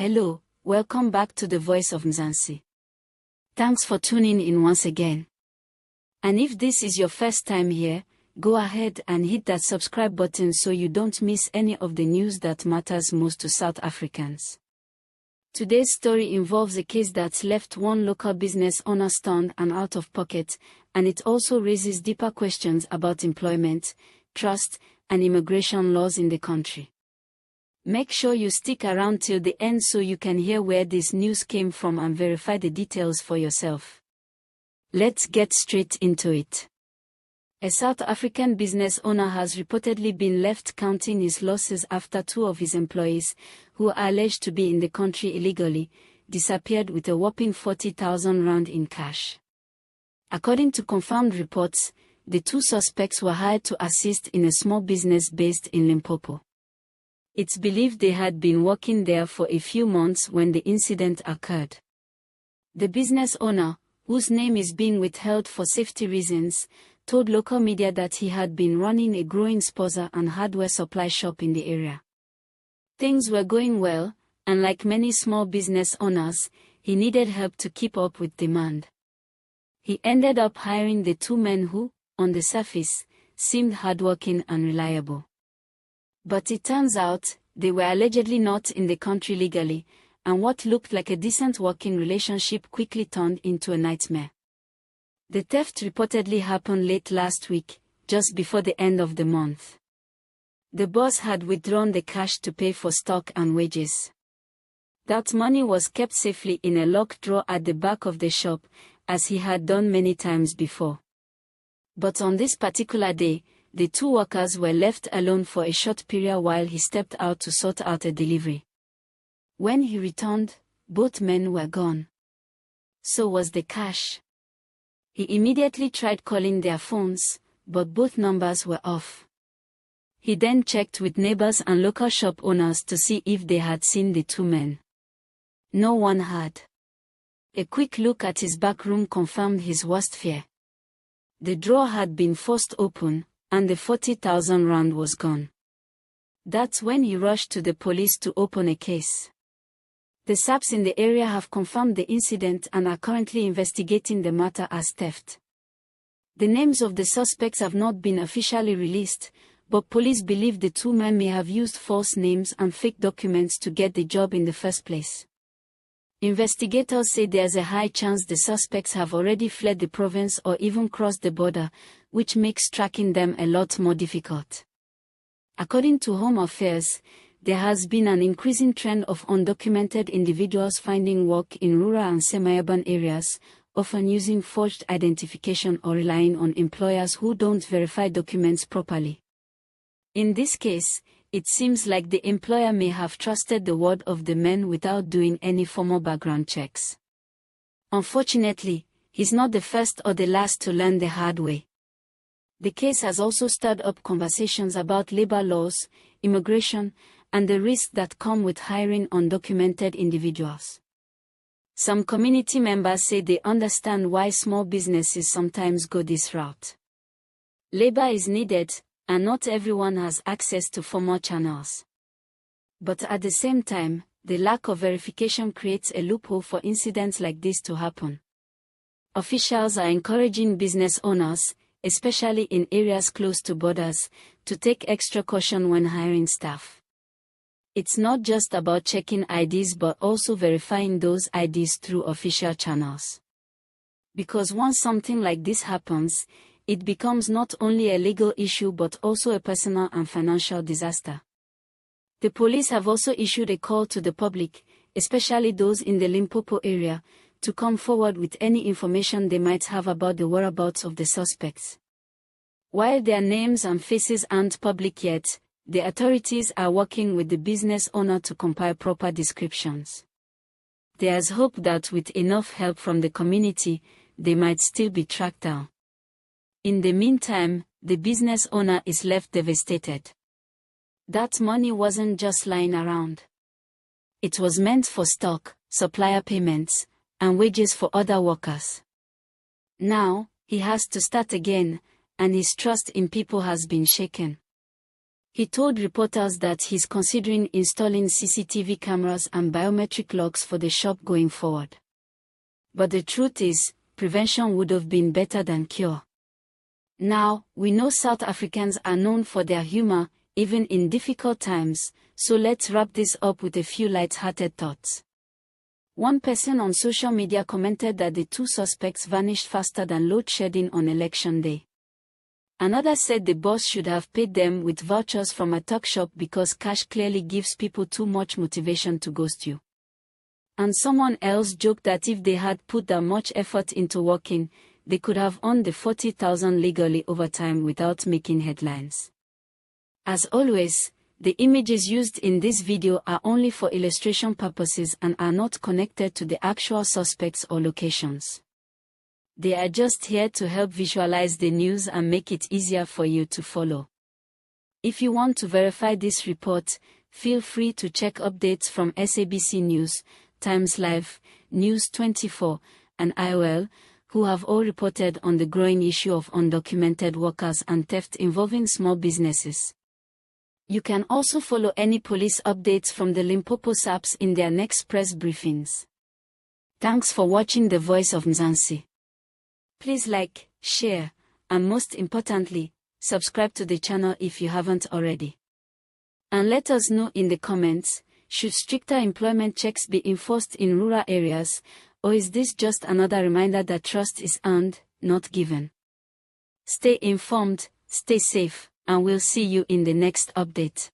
Hello, welcome back to the Voice of Mzansi. Thanks for tuning in once again. And if this is your first time here, go ahead and hit that subscribe button so you don't miss any of the news that matters most to South Africans. Today's story involves a case that's left one local business owner stunned and out of pocket, and it also raises deeper questions about employment, trust, and immigration laws in the country. Make sure you stick around till the end so you can hear where this news came from and verify the details for yourself. Let's get straight into it. A South African business owner has reportedly been left counting his losses after two of his employees, who are alleged to be in the country illegally, disappeared with a whopping 40,000 rand in cash. According to confirmed reports, the two suspects were hired to assist in a small business based in Limpopo. It's believed they had been working there for a few months when the incident occurred. The business owner, whose name is being withheld for safety reasons, told local media that he had been running a growing spaza and hardware supply shop in the area. Things were going well, and like many small business owners, he needed help to keep up with demand. He ended up hiring the two men who, on the surface, seemed hardworking and reliable. But it turns out, they were allegedly not in the country legally, and what looked like a decent working relationship quickly turned into a nightmare. The theft reportedly happened late last week, just before the end of the month. The boss had withdrawn the cash to pay for stock and wages. That money was kept safely in a locked drawer at the back of the shop, as he had done many times before. But on this particular day, the two workers were left alone for a short period while he stepped out to sort out a delivery. When he returned, both men were gone. So was the cash. He immediately tried calling their phones, but both numbers were off. He then checked with neighbors and local shop owners to see if they had seen the two men. No one had. A quick look at his back room confirmed his worst fear. The drawer had been forced open, and the 40,000 rand was gone. That's when he rushed to the police to open a case. The SAPs in the area have confirmed the incident and are currently investigating the matter as theft. The names of the suspects have not been officially released, but police believe the two men may have used false names and fake documents to get the job in the first place. Investigators say there's a high chance the suspects have already fled the province or even crossed the border, which makes tracking them a lot more difficult. According to Home Affairs, there has been an increasing trend of undocumented individuals finding work in rural and semi-urban areas, often using forged identification or relying on employers who don't verify documents properly. In this case, it seems like the employer may have trusted the word of the men without doing any formal background checks. Unfortunately, he's not the first or the last to learn the hard way. The case has also stirred up conversations about labor laws, immigration, and the risks that come with hiring undocumented individuals. Some community members say they understand why small businesses sometimes go this route. Labor is needed, and not everyone has access to formal channels. But at the same time, the lack of verification creates a loophole for incidents like this to happen. Officials are encouraging business owners, especially in areas close to borders, to take extra caution when hiring staff. It's not just about checking IDs but also verifying those IDs through official channels. Because once something like this happens, it becomes not only a legal issue but also a personal and financial disaster. The police have also issued a call to the public, especially those in the Limpopo area, to come forward with any information they might have about the whereabouts of the suspects. While their names and faces aren't public yet, the authorities are working with the business owner to compile proper descriptions. There's hope that with enough help from the community, they might still be tracked down. In the meantime, the business owner is left devastated. That money wasn't just lying around. It was meant for stock, supplier payments, and wages for other workers. Now, he has to start again, and his trust in people has been shaken. He told reporters that he's considering installing CCTV cameras and biometric locks for the shop going forward. But the truth is, prevention would have been better than cure. Now, we know South Africans are known for their humor, even in difficult times, so let's wrap this up with a few light-hearted thoughts. One person on social media commented that the two suspects vanished faster than load shedding on election day. Another said the boss should have paid them with vouchers from a tuck shop because cash clearly gives people too much motivation to ghost you. And someone else joked that if they had put that much effort into working, they could have earned the 40,000 legally over time without making headlines. As always, the images used in this video are only for illustration purposes and are not connected to the actual suspects or locations. They are just here to help visualize the news and make it easier for you to follow. If you want to verify this report, feel free to check updates from SABC News, Times Live, News 24, and IOL, who have all reported on the growing issue of undocumented workers and theft involving small businesses. You can also follow any police updates from the Limpopo SAPs in their next press briefings. Thanks for watching The Voice of Mzansi. Please like, share, and most importantly, subscribe to the channel if you haven't already. And let us know in the comments, should stricter employment checks be enforced in rural areas, or is this just another reminder that trust is earned, not given? Stay informed, stay safe, and we'll see you in the next update.